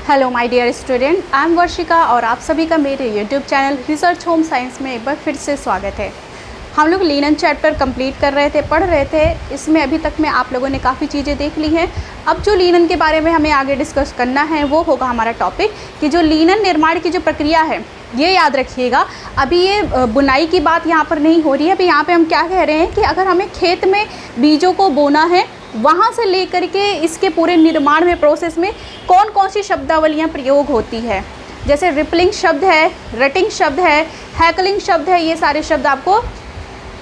Hello my dear student, I am Varshika और आप सभी का मेरे YouTube channel research home science में एक बार फिर से स्वागत है। हम लोग लीनन चैप्टर कंप्लीट कर रहे थे, पढ़ रहे थे। इसमें अभी तक में आप लोगों ने काफ़ी चीज़ें देख ली हैं। अब जो लीनन के बारे में हमें आगे डिस्कस करना है वो होगा हमारा टॉपिक कि जो लीनन निर्माण की जो प्रक्रिया है, ये याद रखिएगा। अभी ये बुनाई की बात यहाँ पर नहीं हो रही है। अभी यहाँ पे हम क्या कह रहे हैं कि अगर हमें खेत में बीजों को बोना है, वहाँ से लेकर के इसके पूरे निर्माण में प्रोसेस में कौन कौन सी शब्दावलियाँ प्रयोग होती है। जैसे रिपलिंग शब्द है, रटिंग शब्द है, हैकलिंग शब्द है, ये सारे शब्द आपको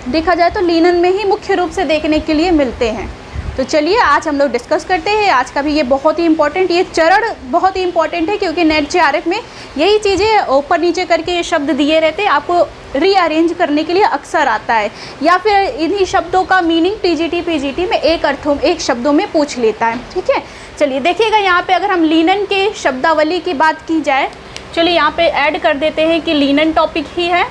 देखा जाए तो लीनन में ही मुख्य रूप से देखने के लिए मिलते हैं। तो चलिए आज हम लोग डिस्कस करते हैं। आज का भी ये बहुत ही इंपॉर्टेंट, ये चरण बहुत ही इंपॉर्टेंट है क्योंकि नेट जेआरएफ में यही चीज़ें ऊपर नीचे करके ये शब्द दिए रहते हैं, आपको रीअरेंज करने के लिए अक्सर आता है, या फिर इन्हीं शब्दों का मीनिंग टीजीटी पीजीटी में एक शब्दों में पूछ लेता है। ठीक है, चलिए देखिएगा यहाँ पे अगर हम लीनन के शब्दावली की बात की जाए, चलिए यहाँ पे ऐड कर देते हैं कि लीनन टॉपिक ही है।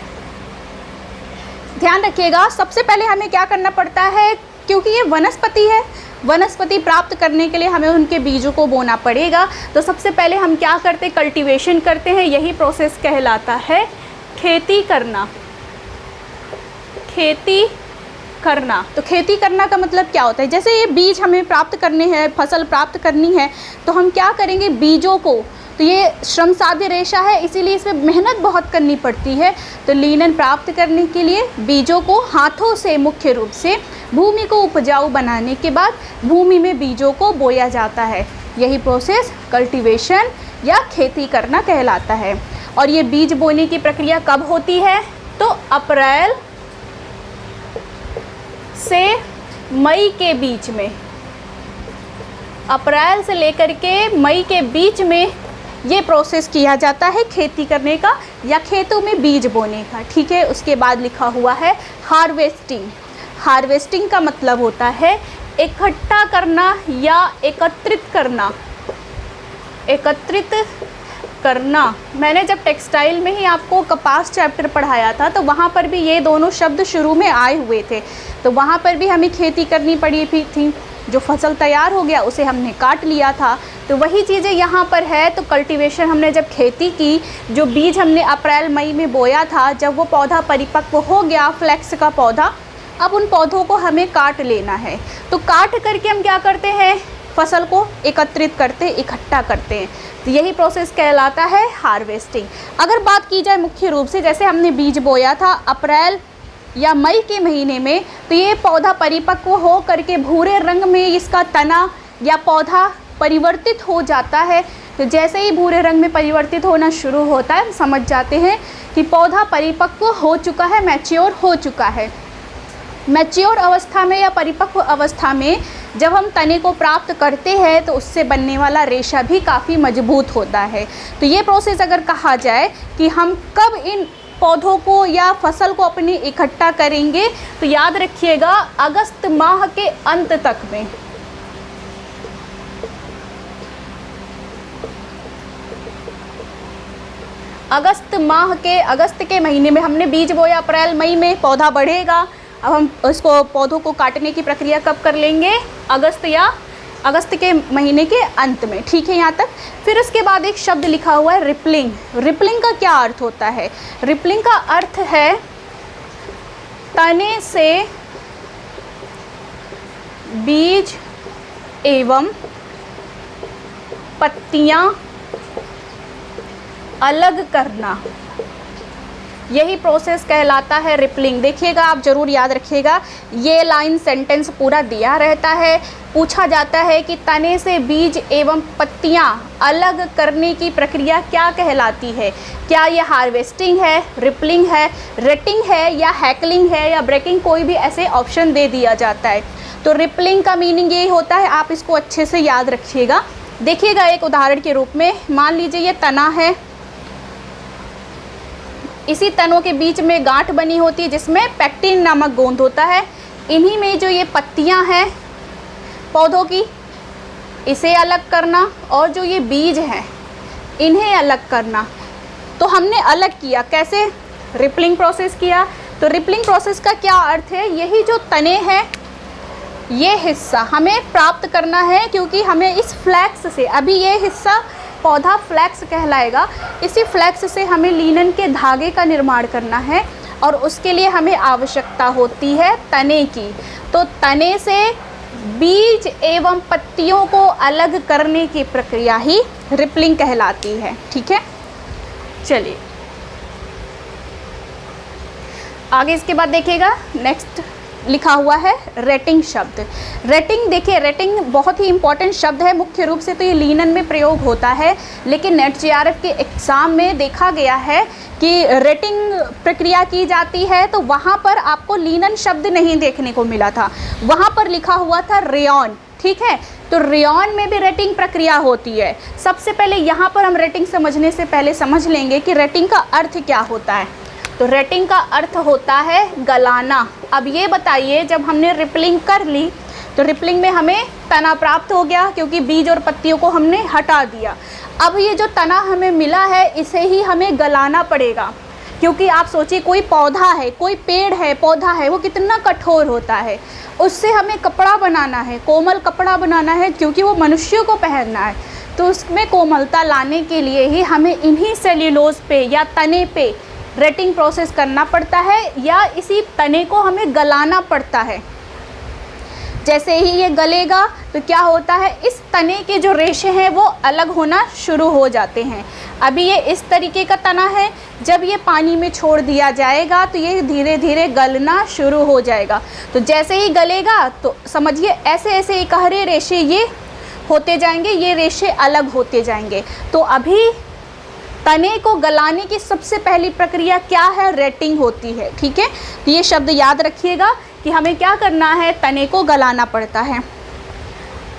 ध्यान रखिएगा, सबसे पहले हमें क्या करना पड़ता है, क्योंकि ये वनस्पति है, वनस्पति प्राप्त करने के लिए हमें उनके बीजों को बोना पड़ेगा। तो सबसे पहले हम क्या करते हैं, कल्टीवेशन करते हैं। यही प्रोसेस कहलाता है खेती करना। खेती करना, तो खेती करना का मतलब क्या होता है, जैसे ये बीज हमें प्राप्त करने हैं, फसल प्राप्त करनी है, तो हम क्या करेंगे, बीजों को, तो ये श्रम साध्य रेशा है, इसीलिए इसमें मेहनत बहुत करनी पड़ती है। तो लीनन प्राप्त करने के लिए बीजों को हाथों से, मुख्य रूप से भूमि को उपजाऊ बनाने के बाद भूमि में बीजों को बोया जाता है। यही प्रोसेस कल्टीवेशन या खेती करना कहलाता है। और ये बीज बोने की प्रक्रिया कब होती है, तो अप्रैल से मई के बीच में, अप्रैल से लेकर के मई के बीच में ये प्रोसेस किया जाता है खेती करने का या खेतों में बीज बोने का। ठीक है, उसके बाद लिखा हुआ है हार्वेस्टिंग। हार्वेस्टिंग का मतलब होता है इकट्ठा करना या एकत्रित करना। एकत्रित करना, मैंने जब टेक्सटाइल में ही आपको कपास चैप्टर पढ़ाया था तो वहाँ पर भी ये दोनों शब्द शुरू में आए हुए थे। तो वहाँ पर भी हमें खेती करनी पड़ी थी। जो फसल तैयार हो गया उसे हमने काट लिया था, तो वही चीज़ें यहाँ पर है। तो कल्टीवेशन, हमने जब खेती की, जो बीज हमने अप्रैल मई में बोया था, जब वो पौधा परिपक्व हो गया, फ्लैक्स का पौधा, अब उन पौधों को हमें काट लेना है। तो काट करके हम क्या करते हैं, फसल को एकत्रित करते, इकट्ठा करते हैं। तो यही प्रोसेस कहलाता है हार्वेस्टिंग। अगर बात की जाए मुख्य रूप से, जैसे हमने बीज बोया था अप्रैल या मई के महीने में, तो ये पौधा परिपक्व हो करके भूरे रंग में इसका तना या पौधा परिवर्तित हो जाता है। तो जैसे ही भूरे रंग में परिवर्तित होना शुरू होता है, समझ जाते हैं कि पौधा परिपक्व हो चुका है, मैच्योर हो चुका है। मैच्योर अवस्था में या परिपक्व अवस्था में जब हम तने को प्राप्त करते हैं तो उससे बनने वाला रेशा भी काफ़ी मजबूत होता है। तो ये प्रोसेस अगर कहा जाए कि हम कब इन पौधों को या फसल को अपने इकट्ठा करेंगे, तो याद रखिएगा अगस्त माह के अंत तक में। अगस्त के महीने में हमने बीज बोया, अप्रैल मई में पौधा बढ़ेगा। अब हम इसको, पौधों को काटने की प्रक्रिया कब कर लेंगे, अगस्त के महीने के अंत में। ठीक है यहाँ तक। फिर उसके बाद एक शब्द लिखा हुआ है रिपलिंग। रिपलिंग का क्या अर्थ होता है, रिपलिंग का अर्थ है तने से बीज एवं पत्तियां अलग करना। यही प्रोसेस कहलाता है रिपलिंग। देखिएगा, आप ज़रूर याद रखिएगा, ये लाइन सेंटेंस पूरा दिया रहता है। पूछा जाता है कि तने से बीज एवं पत्तियां अलग करने की प्रक्रिया क्या कहलाती है। क्या ये हार्वेस्टिंग है, रिपलिंग है, रटिंग है या हैकलिंग है या ब्रेकिंग, कोई भी ऐसे ऑप्शन दे दिया जाता है। तो रिपलिंग का मीनिंग ये होता है, आप इसको अच्छे से याद रखिएगा। देखिएगा एक उदाहरण के रूप में, मान लीजिए ये तना है, इसी तनों के बीच में गांठ बनी होती है जिसमें पेक्टिन नामक गोंद होता है। इन्हीं में जो ये पत्तियां हैं पौधों की, इसे अलग करना, और जो ये बीज हैं इन्हें अलग करना। तो हमने अलग किया, कैसे, रिपलिंग प्रोसेस किया। तो रिपलिंग प्रोसेस का क्या अर्थ है, यही जो तने हैं ये हिस्सा हमें प्राप्त करना है, क्योंकि हमें इस फ्लैक्स से, अभी ये हिस्सा पौधा फ्लैक्स कहलाएगा। इसी फ्लैक्स से हमें लिनन के धागे का निर्माण करना है और उसके लिए हमें आवश्यकता होती है तने की। तो तने से बीज एवं पत्तियों को अलग करने की प्रक्रिया ही रिपलिंग कहलाती है। ठीक है, चलिए आगे इसके बाद देखिएगा, नेक्स्ट लिखा हुआ है रेटिंग शब्द। रेटिंग, देखिए रेटिंग बहुत ही इंपॉर्टेंट शब्द है। मुख्य रूप से तो ये लिनन में प्रयोग होता है, लेकिन नेट जेआरएफ के एग्ज़ाम में देखा गया है कि रेटिंग प्रक्रिया की जाती है तो वहाँ पर आपको लिनन शब्द नहीं देखने को मिला था, वहाँ पर लिखा हुआ था रेयॉन। ठीक है, तो रेयॉन में भी रेटिंग प्रक्रिया होती है। सबसे पहले यहाँ पर हम रेटिंग समझने से पहले समझ लेंगे कि रेटिंग का अर्थ क्या होता है। तो रेटिंग का अर्थ होता है गलाना। अब ये बताइए, जब हमने रिपलिंग कर ली तो रिपलिंग में हमें तना प्राप्त हो गया क्योंकि बीज और पत्तियों को हमने हटा दिया। अब ये जो तना हमें मिला है इसे ही हमें गलाना पड़ेगा, क्योंकि आप सोचिए कोई पौधा है, कोई पेड़ है, पौधा है, वो कितना कठोर होता है, उससे हमें कपड़ा बनाना है, कोमल कपड़ा बनाना है, क्योंकि वो मनुष्यों को पहनना है। तो उसमें कोमलता लाने के लिए ही हमें इन्हीं सेल्यूलोज पे या तने पे रेटिंग प्रोसेस करना पड़ता है, या इसी तने को हमें गलाना पड़ता है। जैसे ही ये गलेगा तो क्या होता है, इस तने के जो रेशे हैं वो अलग होना शुरू हो जाते हैं। अभी ये इस तरीके का तना है, जब ये पानी में छोड़ दिया जाएगा तो ये धीरे धीरे गलना शुरू हो जाएगा। तो जैसे ही गलेगा तो समझिए ऐसे ऐसे इकहरे रेशे ये होते जाएंगे, ये रेशे अलग होते जाएंगे। तो अभी तने को गलाने की सबसे पहली प्रक्रिया क्या है, रेटिंग होती है। ठीक है, तो ये शब्द याद रखिएगा कि हमें क्या करना है, तने को गलाना पड़ता है।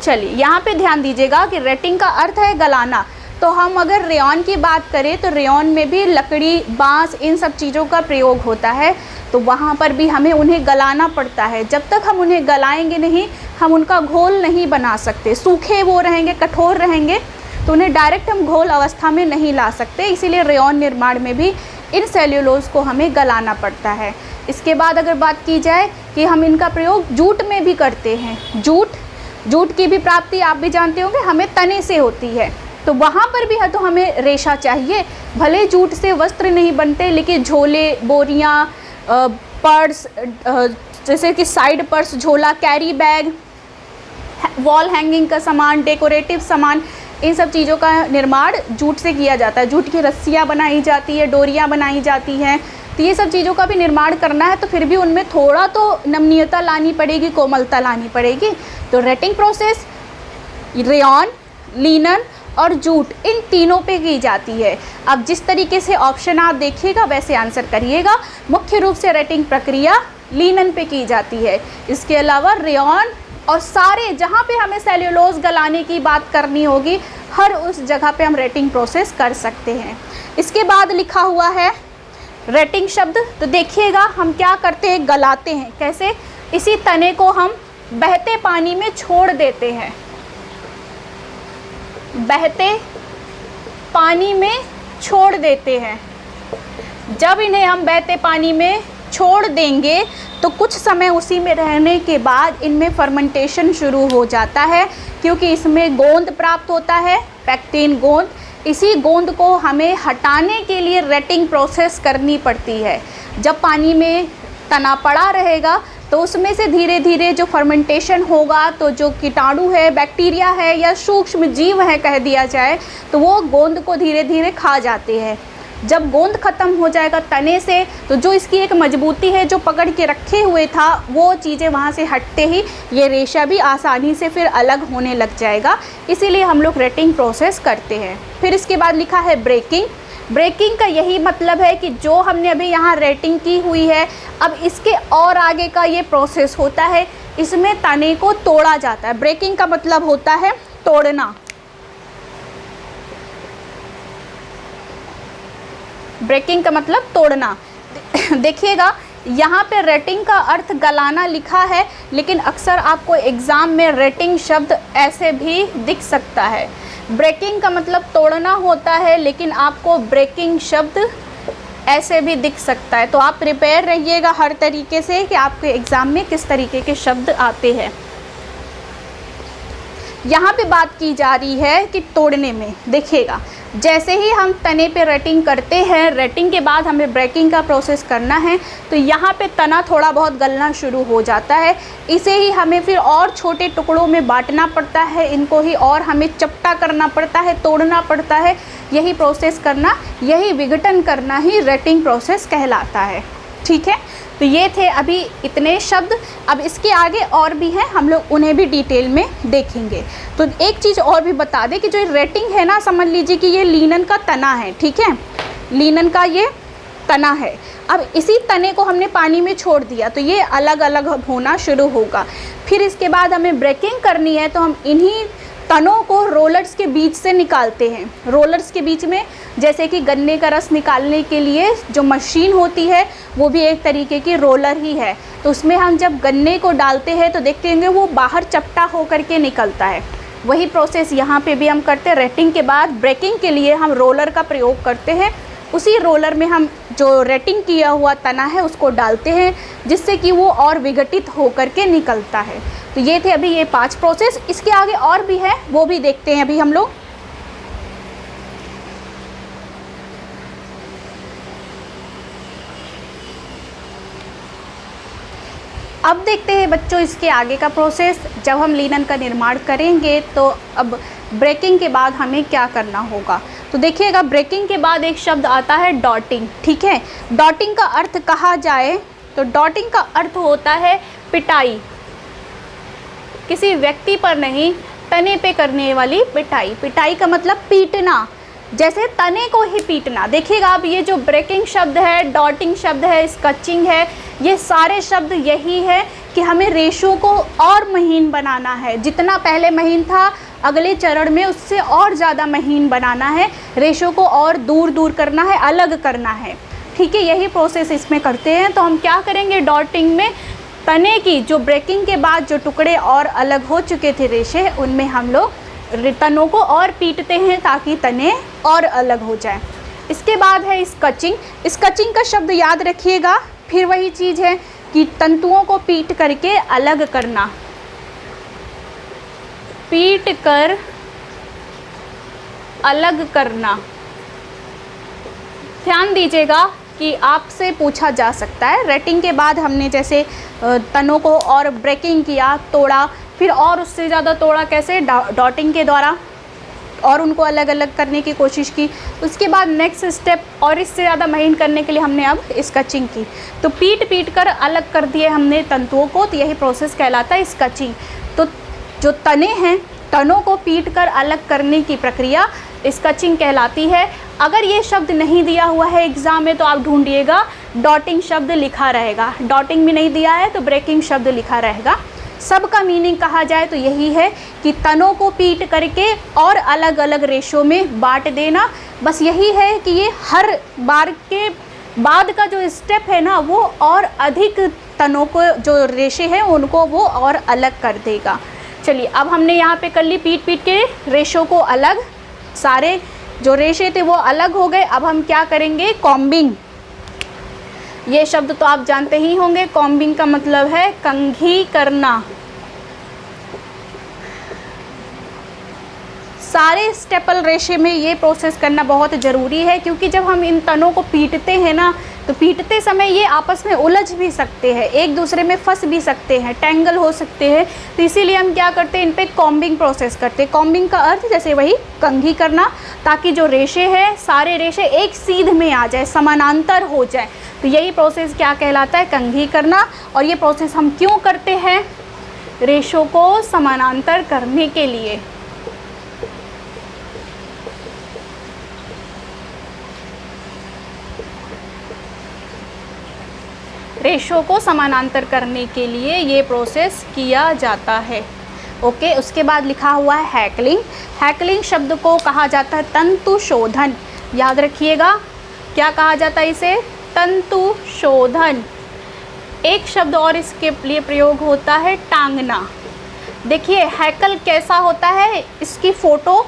चलिए यहाँ पे ध्यान दीजिएगा कि रेटिंग का अर्थ है गलाना। तो हम अगर रेयॉन की बात करें तो रेयॉन में भी लकड़ी, बांस, इन सब चीज़ों का प्रयोग होता है, तो वहाँ पर भी हमें उन्हें गलाना पड़ता है। जब तक हम उन्हें गलाएंगे नहीं, हम उनका घोल नहीं बना सकते। सूखे वो रहेंगे, कठोर रहेंगे, तो उन्हें डायरेक्ट हम घोल अवस्था में नहीं ला सकते। इसीलिए रेयॉन निर्माण में भी इन सेल्यूलोज को हमें गलाना पड़ता है। इसके बाद अगर बात की जाए कि हम इनका प्रयोग जूट में भी करते हैं। जूट की भी प्राप्ति आप भी जानते होंगे, हमें तने से होती है, तो वहाँ पर भी है तो हमें रेशा चाहिए। भले जूट से वस्त्र नहीं बनते, लेकिन झोले, बोरियाँ, पर्स, जैसे कि साइड पर्स, झोला, कैरी बैग, वॉल हैंगिंग का सामान, डेकोरेटिव सामान, इन सब चीज़ों का निर्माण जूट से किया जाता है। जूट की रस्सियाँ बनाई जाती है, डोरियाँ बनाई जाती हैं। तो ये सब चीज़ों का भी निर्माण करना है, तो फिर भी उनमें थोड़ा तो नमनीयता लानी पड़ेगी, कोमलता लानी पड़ेगी। तो रेटिंग प्रोसेस रेयॉन, लिनन और जूट, इन तीनों पे की जाती है। अब जिस तरीके से ऑप्शन आप देखिएगा वैसे आंसर करिएगा। मुख्य रूप से रेटिंग प्रक्रिया लिनन पे की जाती है। इसके अलावा रेयॉन और सारे जहाँ पे हमें सेल्यूलोज गलाने की बात करनी होगी, हर उस जगह पे हम रेटिंग प्रोसेस कर सकते हैं। इसके बाद लिखा हुआ है रेटिंग शब्द। तो देखिएगा हम क्या करते हैं, गलाते हैं। कैसे, इसी तने को हम बहते पानी में छोड़ देते हैं। बहते पानी में छोड़ देते हैं। जब इन्हें हम बहते पानी में छोड़ देंगे तो कुछ समय उसी में रहने के बाद इनमें फर्मेंटेशन शुरू हो जाता है, क्योंकि इसमें गोंद प्राप्त होता है, पैक्टिन गोंद। इसी गोंद को हमें हटाने के लिए रेटिंग प्रोसेस करनी पड़ती है। जब पानी में तना पड़ा रहेगा तो उसमें से धीरे धीरे जो फर्मेंटेशन होगा, तो जो कीटाणु है, बैक्टीरिया है या सूक्ष्म जीव है कह दिया जाए, तो वो गोंद को धीरे धीरे खा जाते हैं। जब गोंद ख़त्म हो जाएगा तने से, तो जो इसकी एक मजबूती है, जो पकड़ के रखे हुए था, वो चीज़ें वहाँ से हटते ही ये रेशा भी आसानी से फिर अलग होने लग जाएगा। इसीलिए हम लोग रेटिंग प्रोसेस करते हैं। फिर इसके बाद लिखा है ब्रेकिंग। ब्रेकिंग का यही मतलब है कि जो हमने अभी यहाँ रेटिंग की हुई है, अब इसके और आगे का ये प्रोसेस होता है, इसमें तने को तोड़ा जाता है। ब्रेकिंग का मतलब होता है तोड़ना। ब्रेकिंग का मतलब तोड़ना। देखिएगा यहाँ पे रेटिंग का अर्थ गलाना लिखा है, लेकिन अक्सर आपको एग्ज़ाम में रेटिंग शब्द ऐसे भी दिख सकता है। ब्रेकिंग का मतलब तोड़ना होता है, लेकिन आपको ब्रेकिंग शब्द ऐसे भी दिख सकता है। तो आप प्रिपेयर रहिएगा हर तरीके से कि आपके एग्ज़ाम में किस तरीके के शब्द आते हैं। यहाँ पे बात की जा रही है कि तोड़ने में। देखिएगा, जैसे ही हम तने पे रेटिंग करते हैं, रेटिंग के बाद हमें ब्रेकिंग का प्रोसेस करना है, तो यहाँ पे तना थोड़ा बहुत गलना शुरू हो जाता है। इसे ही हमें फिर और छोटे टुकड़ों में बांटना पड़ता है, इनको ही और हमें चपटा करना पड़ता है, तोड़ना पड़ता है। यही प्रोसेस करना, यही विघटन करना ही रेटिंग प्रोसेस कहलाता है। ठीक है, तो ये थे अभी इतने शब्द। अब इसके आगे और भी हैं, हम लोग उन्हें भी डिटेल में देखेंगे। तो एक चीज़ और भी बता दें कि जो रेटिंग है ना, समझ लीजिए कि ये लीनन का तना है। ठीक है, लीनन का ये तना है। अब इसी तने को हमने पानी में छोड़ दिया तो ये अलग अलग होना शुरू होगा। फिर इसके बाद हमें ब्रेकिंग करनी है, तो हम इन्हीं तनों को रोलर्स के बीच से निकालते हैं। रोलर्स के बीच में, जैसे कि गन्ने का रस निकालने के लिए जो मशीन होती है वो भी एक तरीके की रोलर ही है। तो उसमें हम जब गन्ने को डालते हैं तो देखते होंगे वो बाहर चपटा हो करके निकलता है। वही प्रोसेस यहाँ पे भी हम करते हैं। रेटिंग के बाद ब्रेकिंग के लिए हम रोलर का प्रयोग करते हैं। उसी रोलर में हम जो रेटिंग किया हुआ तना है उसको डालते हैं, जिससे कि वो और विघटित हो करके निकलता है। तो ये थे अभी ये 5 प्रोसेस। इसके आगे और भी है, वो भी देखते हैं अभी हम लोग। अब देखते हैं बच्चों इसके आगे का प्रोसेस। जब हम लिनन का निर्माण करेंगे तो अब ब्रेकिंग के बाद हमें क्या करना होगा। तो देखिएगा, ब्रेकिंग के बाद एक शब्द आता है डॉटिंग। ठीक है, डॉटिंग का अर्थ कहा जाए तो डॉटिंग का अर्थ होता है पिटाई। किसी व्यक्ति पर नहीं, तने पे करने वाली पिटाई। पिटाई का मतलब पीटना, जैसे तने को ही पीटना। देखिएगा, अब ये जो ब्रेकिंग शब्द है, डॉटिंग शब्द है, स्कचिंग है, ये सारे शब्द यही है कि हमें रेशों को और महीन बनाना है। जितना पहले महीन था, अगले चरण में उससे और ज़्यादा महीन बनाना है। रेशों को और दूर दूर करना है, अलग करना है। ठीक है, यही प्रोसेस इसमें करते हैं। तो हम क्या करेंगे, डॉटिंग में तने की जो ब्रेकिंग के बाद जो टुकड़े और अलग हो चुके थे रेशे, उनमें हम लोग तनों को और पीटते हैं ताकि तने और अलग हो जाए। इसके बाद है स्कचिंग। स्कचिंग का शब्द याद रखिएगा, फिर वही चीज़ है कि तंतुओं को पीट करके अलग करना। पीट कर अलग करना। ध्यान दीजिएगा कि आपसे पूछा जा सकता है, रेटिंग के बाद हमने जैसे तनों को और ब्रेकिंग किया, तोड़ा, फिर और उससे ज़्यादा तोड़ा, कैसे, डॉटिंग के द्वारा, और उनको अलग अलग करने की कोशिश की। उसके बाद नेक्स्ट स्टेप और इससे ज़्यादा महीन करने के लिए हमने अब स्कचिंग की। तो पीट कर अलग कर दिए हमने तंतुओं को, तो यही प्रोसेस कहलाता है स्कचिंग। तो जो तने हैं, तनों को पीट कर अलग करने की प्रक्रिया स्कचिंग कहलाती है। अगर ये शब्द नहीं दिया हुआ है एग्ज़ाम में तो आप ढूंढिएगा, डॉटिंग शब्द लिखा रहेगा। डॉटिंग भी नहीं दिया है तो ब्रेकिंग शब्द लिखा रहेगा। सबका मीनिंग कहा जाए तो यही है कि तनों को पीट करके और अलग अलग रेशों में बांट देना। बस यही है कि ये हर बार के बाद का जो स्टेप है ना, वो और अधिक तनों को, जो रेशे हैं उनको वो और अलग कर देगा। चलिए, अब हमने यहाँ पे कर ली पीट के रेशों को अलग, सारे जो रेशे थे वो अलग हो गए। अब हम क्या करेंगे, कॉम्बिंग। ये शब्द तो आप जानते ही होंगे। कॉम्बिंग का मतलब है कंघी करना। सारे स्टेपल रेशे में ये प्रोसेस करना बहुत ज़रूरी है, क्योंकि जब हम इन तनों को पीटते हैं ना, तो पीटते समय ये आपस में उलझ भी सकते हैं, एक दूसरे में फंस भी सकते हैं, टेंगल हो सकते हैं। तो इसीलिए हम क्या करते हैं, इन पे कॉम्बिंग प्रोसेस करते हैं। कॉम्बिंग का अर्थ जैसे वही कंघी करना, ताकि जो रेशे हैं, सारे रेशे एक सीध में आ जाए, समानांतर हो जाए। तो यही प्रोसेस क्या कहलाता है, कंघी करना। और ये प्रोसेस हम क्यों करते हैं, रेशों को समानांतर करने के लिए। रेशों को समानांतर करने के लिए ये प्रोसेस किया जाता है। ओके, उसके बाद लिखा हुआ है हैकलिंग। हैकलिंग शब्द को कहा जाता है तंतु शोधन। याद रखिएगा, क्या कहा जाता है इसे, तंतु शोधन। एक शब्द और इसके लिए प्रयोग होता है, टांगना। देखिए हैकल कैसा होता है, इसकी फ़ोटो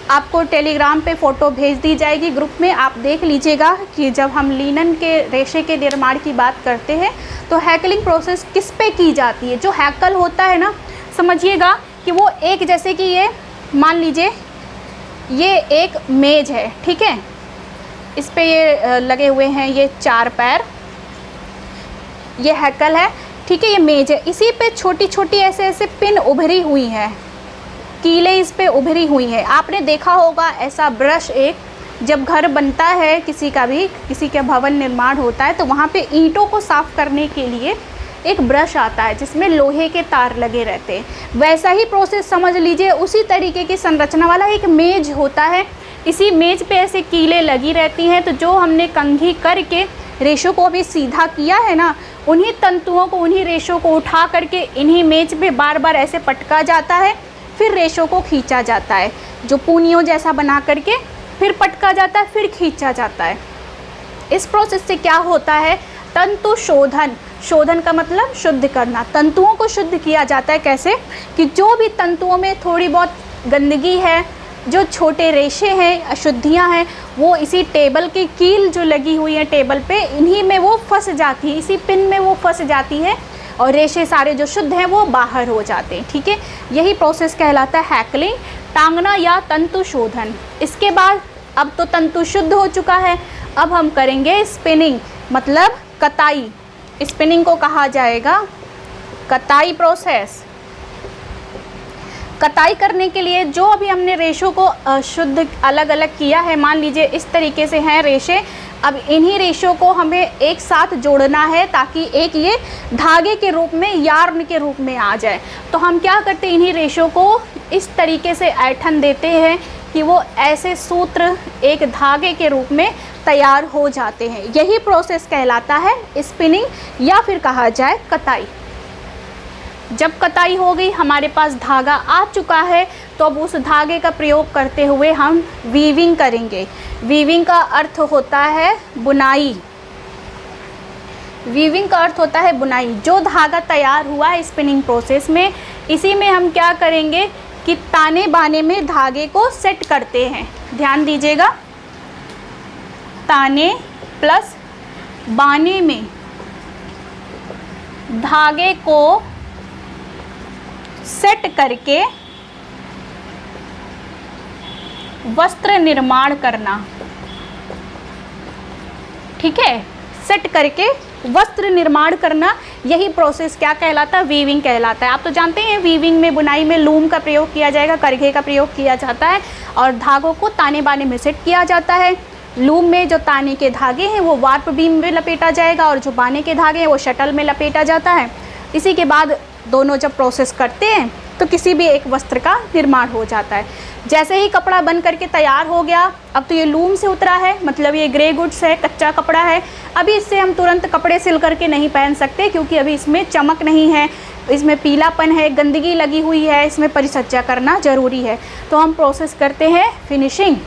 आपको टेलीग्राम पे फ़ोटो भेज दी जाएगी ग्रुप में, आप देख लीजिएगा कि जब हम लिनन के रेशे के निर्माण की बात करते हैं तो हैकलिंग प्रोसेस किस पे की जाती है। जो हैकल होता है ना, समझिएगा कि वो एक, जैसे कि ये मान लीजिए ये एक मेज है, ठीक है, इस पे ये लगे हुए हैं ये 4 पैर, ये हैकल है, ठीक है, ये मेज है, इसी पे छोटी छोटी ऐसे ऐसे पिन उभरी हुई है, कीलें इस पे उभरी हुई है। आपने देखा होगा ऐसा ब्रश, एक जब घर बनता है किसी का भी, किसी का भवन निर्माण होता है तो वहाँ पे ईंटों को साफ़ करने के लिए एक ब्रश आता है जिसमें लोहे के तार लगे रहते हैं। वैसा ही प्रोसेस समझ लीजिए, उसी तरीके की संरचना वाला एक मेज होता है। इसी मेज पे ऐसे कीलें लगी रहती हैं, तो जो हमने कंघी करके रेशों को अभी सीधा किया है ना, उन्हीं तंतुओं को, उन्हीं रेशों को उठा करके इन्हीं मेज पे बार बार ऐसे पटका जाता है, फिर रेशों को खींचा जाता है, जो पूनियों जैसा बना करके फिर पटका जाता है, फिर खींचा जाता है। इस प्रोसेस से क्या होता है, तंतु शोधन, शोधन का मतलब शुद्ध करना, तंतुओं को शुद्ध किया जाता है। कैसे कि जो भी तंतुओं में थोड़ी बहुत गंदगी है, जो छोटे रेशे हैं, अशुद्धियां हैं, वो इसी टेबल की कील जो लगी हुई है टेबल पे, इन्हीं में वो फंस जाती है, इसी पिन में वो फंस जाती है और रेशे सारे जो शुद्ध हैं वो बाहर हो जाते हैं, ठीक है। यही प्रोसेस कहलाता है हैकलिंग, टांगना या तंतु शोधन। इसके बाद अब तो तंतु शुद्ध हो चुका है, अब हम करेंगे स्पिनिंग, मतलब कताई। स्पिनिंग को कहा जाएगा कताई प्रोसेस। कताई करने के लिए जो अभी हमने रेशों को शुद्ध अलग अलग किया है, मान लीजिए इस तरीके से हैं रेशे, अब इन्हीं रेशों को हमें एक साथ जोड़ना है ताकि एक ये धागे के रूप में, यार्न के रूप में आ जाए। तो हम क्या करते हैं, इन्हीं रेशों को इस तरीके से ऐंठन देते हैं कि वो ऐसे सूत्र एक धागे के रूप में तैयार हो जाते हैं। यही प्रोसेस कहलाता है स्पिनिंग या फिर कहा जाए कताई। जब कताई हो गई, हमारे पास धागा आ चुका है, तो अब उस धागे का प्रयोग करते हुए हम वीविंग करेंगे। वीविंग का अर्थ होता है बुनाई। वीविंग का अर्थ होता है बुनाई। जो धागा तैयार हुआ है स्पिनिंग प्रोसेस में, इसी में हम क्या करेंगे कि ताने बाने में धागे को सेट करते हैं। ध्यान दीजिएगा, ताने प्लस बाने में धागे को सेट करके वस्त्र निर्माण करना, ठीक है, सेट करके वस्त्र निर्माण करना, यही प्रोसेस क्या कहलाता है, वीविंग कहलाता है। आप तो जानते हैं वीविंग में, बुनाई में लूम का प्रयोग किया जाएगा, करघे का प्रयोग किया जाता है और धागों को ताने बाने में सेट किया जाता है। लूम में जो ताने के धागे हैं वो वार्प बीम में लपेटा जाएगा और जो बाने के धागे हैं वो शटल में लपेटा जाता है। इसी के बाद दोनों जब प्रोसेस करते हैं तो किसी भी एक वस्त्र का निर्माण हो जाता है। जैसे ही कपड़ा बन करके तैयार हो गया, अब तो ये लूम से उतरा है, मतलब ये ग्रे गुड्स है, कच्चा कपड़ा है। अभी इससे हम तुरंत कपड़े सिल करके नहीं पहन सकते क्योंकि अभी इसमें चमक नहीं है, इसमें पीलापन है, गंदगी लगी हुई है, इसमें परिचर्या करना ज़रूरी है। तो हम प्रोसेस करते हैं फिनिशिंग,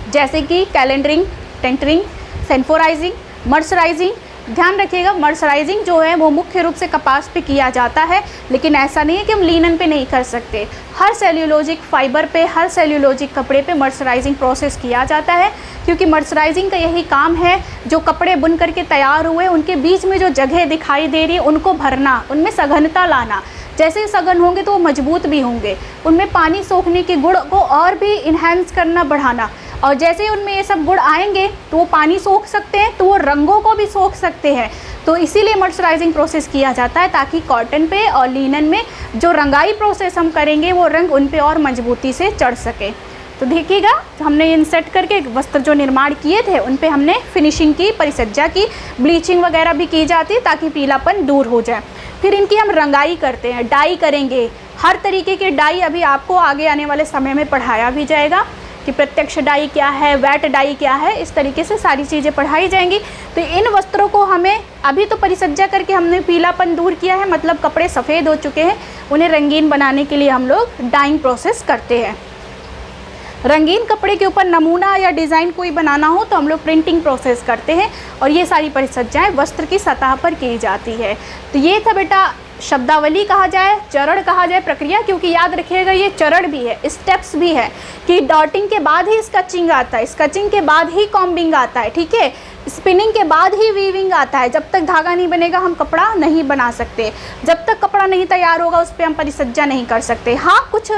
जैसे कि कैलेंडरिंग, टेंटरिंग, सेंफोराइजिंग, मर्सराइजिंग। ध्यान रखिएगा, मर्सराइजिंग जो है वो मुख्य रूप से कपास पे किया जाता है, लेकिन ऐसा नहीं है कि हम लीनन पे नहीं कर सकते। हर सेल्यूलोजिक फाइबर पे, हर सेल्यूलोजिक कपड़े पे मर्सराइजिंग प्रोसेस किया जाता है, क्योंकि मर्सराइजिंग का यही काम है, जो कपड़े बुन करके तैयार हुए उनके बीच में जो जगह दिखाई दे रही है उनको भरना, उनमें सघनता लाना। जैसे सघन होंगे तो वो मजबूत भी होंगे, उनमें पानी सोखने के गुण को और भी इन्हेंस करना, बढ़ाना। और जैसे उनमें ये सब गुण आएंगे तो वो पानी सोख सकते हैं, तो वो रंगों को भी सोख सकते हैं। तो इसीलिए मर्सराइजिंग प्रोसेस किया जाता है, ताकि कॉटन पे और लिनन में जो रंगाई प्रोसेस हम करेंगे वो रंग उन पे और मजबूती से चढ़ सके। तो देखिएगा, हमने इन सेट करके वस्त्र जो निर्माण किए थे उन पे हमने फिनिशिंग की, परिचर्या की, ब्लीचिंग वगैरह भी की जाती है ताकि पीलापन दूर हो जाए। फिर इनकी हम रंगाई करते हैं, डाई करेंगे। हर तरीके के डाई अभी आपको आगे आने वाले समय में पढ़ाया भी जाएगा कि प्रत्यक्ष डाई क्या है, वेट डाई क्या है, इस तरीके से सारी चीज़ें पढ़ाई जाएंगी। तो इन वस्त्रों को हमें अभी तो परिचर्या करके हमने पीलापन दूर किया है, मतलब कपड़े सफ़ेद हो चुके हैं, उन्हें रंगीन बनाने के लिए हम लोग डाइंग प्रोसेस करते हैं। रंगीन कपड़े के ऊपर नमूना या डिज़ाइन कोई बनाना हो तो हम लोग प्रिंटिंग प्रोसेस करते हैं, और ये सारी परिचर्याएँ वस्त्र की सतह पर की जाती है। तो ये था बेटा शब्दावली कहा जाए, चरण कहा जाए, प्रक्रिया, क्योंकि याद रखिएगा ये चरण भी है, स्टेप्स भी है कि डॉटिंग के बाद ही स्कचिंग आता है, स्कचिंग के बाद ही कॉम्बिंग आता है, ठीक है, स्पिनिंग के बाद ही वीविंग आता है। जब तक धागा नहीं बनेगा हम कपड़ा नहीं बना सकते, जब तक कपड़ा नहीं तैयार होगा उस पर हम परिसज्जा नहीं कर सकते। हाँ, कुछ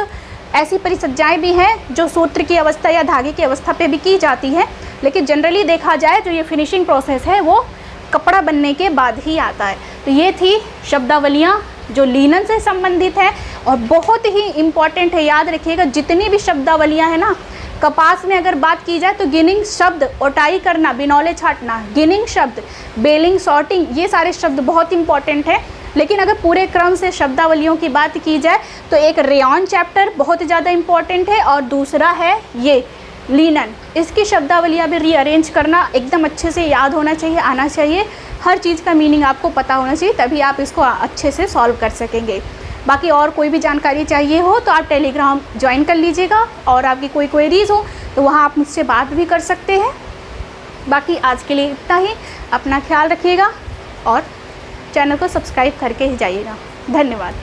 ऐसी परिसज्जाएँ भी हैं जो सूत्र की अवस्था या धागे की अवस्था पे भी की जाती है, लेकिन जनरली देखा जाए जो ये फिनिशिंग प्रोसेस है वो कपड़ा बनने के बाद ही आता है। तो ये थी शब्दावलियाँ जो लीनन से संबंधित है और बहुत ही इम्पॉर्टेंट है। याद रखिएगा जितनी भी शब्दावलियाँ हैं ना, कपास में अगर बात की जाए तो गिनिंग शब्द, ओटाई करना, बिनौले छाटना, गिनिंग शब्द, बेलिंग, सॉर्टिंग, ये सारे शब्द बहुत इंपॉर्टेंट हैं। लेकिन अगर पूरे क्रम से शब्दावलियों की बात की जाए तो एक रेयॉन चैप्टर बहुत ज़्यादा इम्पॉर्टेंट है और दूसरा है ये लीनन। इसकी शब्दावलियाँ भी रीअरेंज करना एकदम अच्छे से याद होना चाहिए, आना चाहिए, हर चीज़ का मीनिंग आपको पता होना चाहिए, तभी आप इसको अच्छे से सॉल्व कर सकेंगे। बाकी और कोई भी जानकारी चाहिए हो तो आप टेलीग्राम ज्वाइन कर लीजिएगा और आपकी कोई क्वेरीज़ हो तो वहाँ आप मुझसे बात भी कर सकते हैं। बाकी आज के लिए इतना ही, अपना ख्याल रखिएगा और चैनल को सब्सक्राइब करके ही जाइएगा। धन्यवाद।